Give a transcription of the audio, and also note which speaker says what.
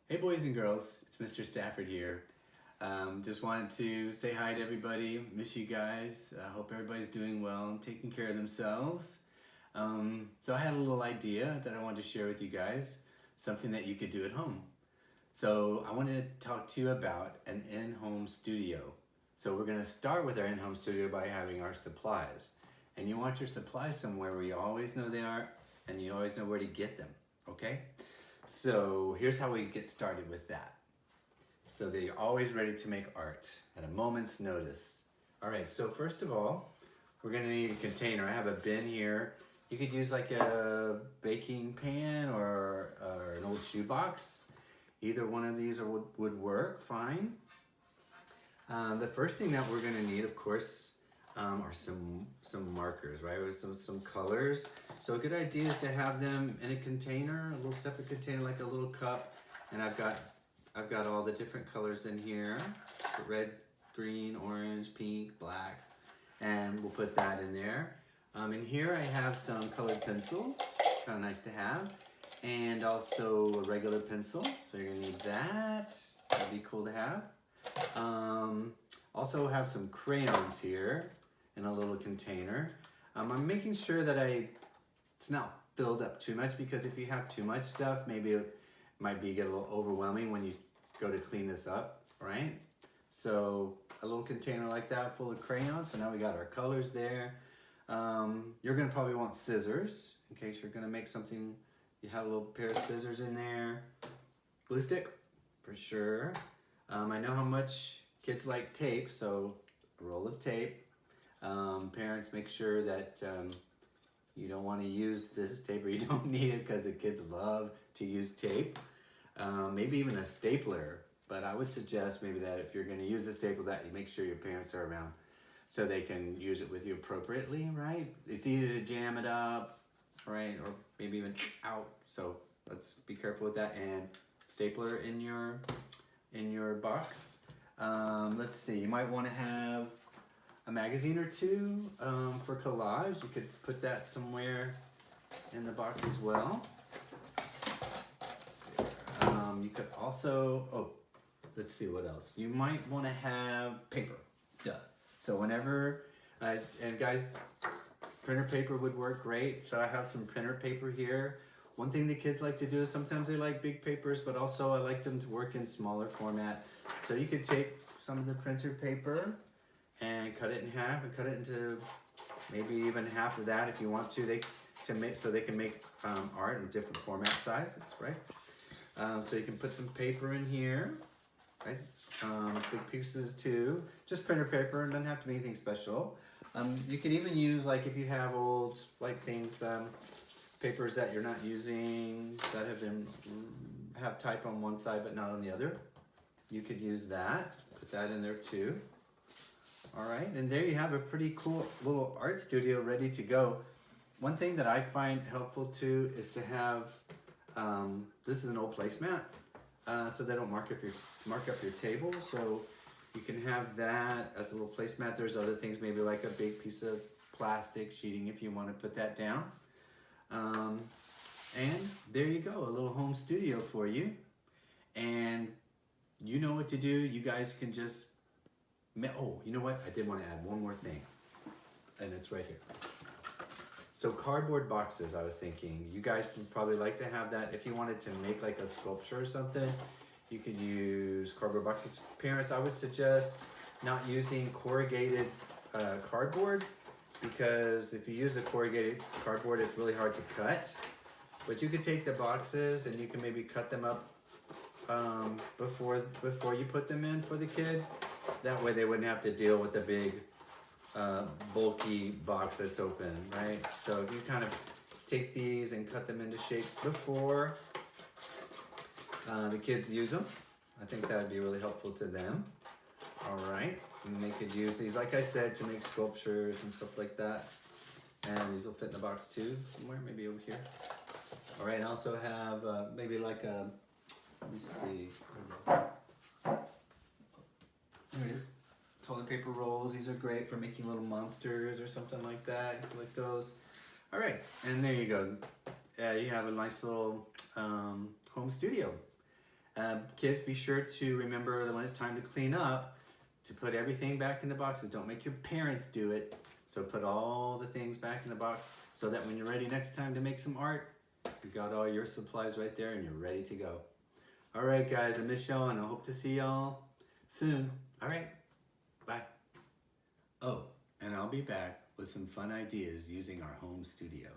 Speaker 1: Hey boys and girls, it's Mr. Stafford here. Just wanted to say hi to everybody, miss you guys. I hope everybody's doing well and taking care of themselves. So I had a little idea that I wanted to share with you guys, something that you could do at home. So I wanted to talk to you about an in-home studio. So we're gonna start with our in-home studio by having our supplies. And you want your supplies somewhere where you always know they are and you always know where to get them, okay? So here's how we get started with that. So that you're always ready to make art at a moment's notice. All right, so first of all, we're gonna need a container. I have a bin here. You could use like a baking pan or an old shoebox. Either one of these would work fine. The first thing that we're gonna need, of course, are some markers, right? With some colors. So a good idea is to have them in a container, a little separate container, like a little cup. And I've got all the different colors in here: red, green, orange, pink, black, and we'll put that in there. In here I have some colored pencils, kind of nice to have, and also a regular pencil. So you're gonna need that. That'd be cool to have. Also have some crayons here in a little container. I'm making sure that it's not filled up too much, because if you have too much stuff, maybe it might get a little overwhelming when you go to clean this up, right? So a little container like that full of crayons. So now we got our colors there. You're gonna probably want scissors in case you're gonna make something. You have a little pair of scissors in there. Glue stick, for sure. I know how much kids like tape, so a roll of tape. Parents, make sure that you don't want to use this tape, or you don't need it, because the kids love to use tape. Maybe even a stapler, but I would suggest maybe that if you're going to use a staple, that you make sure your parents are around so they can use it with you appropriately, right? It's easy to jam it up, right? Or maybe even out. So let's be careful with that. And stapler in your box. Let's see, you might want to have a magazine or two for collage. You could put that somewhere in the box as well. Let's see. You could also, let's see what else. You might want to have paper. Duh. So whenever, and guys, printer paper would work great. So I have some printer paper here. One thing the kids like to do is sometimes they like big papers, but also I like them to work in smaller format. So you could take some of the printer paper and cut it in half, and cut it into maybe even half of that if you want to. So they can make art in different format sizes, right? So you can put some paper in here, right? Big pieces too. Just printer paper, it doesn't have to be anything special. You can even use, like, if you have old things, papers that you're not using that have type on one side but not on the other. You could use that. Put that in there too. All right, and there you have a pretty cool little art studio ready to go. One thing that I find helpful too is to have, this is an old placemat, so they don't mark up your table. So you can have that as a little placemat. There's other things, maybe like a big piece of plastic sheeting if you want to put that down. And there you go, a little home studio for you. And you know what to do. You guys can just, oh, you know what? I did want to add one more thing, and it's right here. So cardboard boxes, I was thinking. You guys would probably like to have that. If you wanted to make like a sculpture or something, you could use cardboard boxes. Parents, I would suggest not using corrugated cardboard, because if you use a corrugated cardboard, it's really hard to cut. But you could take the boxes and you can maybe cut them up before you put them in for the kids. That way they wouldn't have to deal with a big bulky box that's open, right? So if you kind of take these and cut them into shapes before the kids use them, I think that would be really helpful to them. All right, and they could use these, like I said, to make sculptures and stuff like that. And these will fit in the box too, somewhere, maybe over here. All right, I also have maybe like a, let me see. There it is. Toilet paper rolls. These are great for making little monsters or something like that. You like those. All right, and there you go. You have a nice little home studio. Kids, be sure to remember that when it's time to clean up, to put everything back in the boxes. Don't make your parents do it. So put all the things back in the box so that when you're ready next time to make some art, you've got all your supplies right there and you're ready to go. All right, guys, I miss y'all and I hope to see y'all soon. All right, bye. Oh, and I'll be back with some fun ideas using our home studio.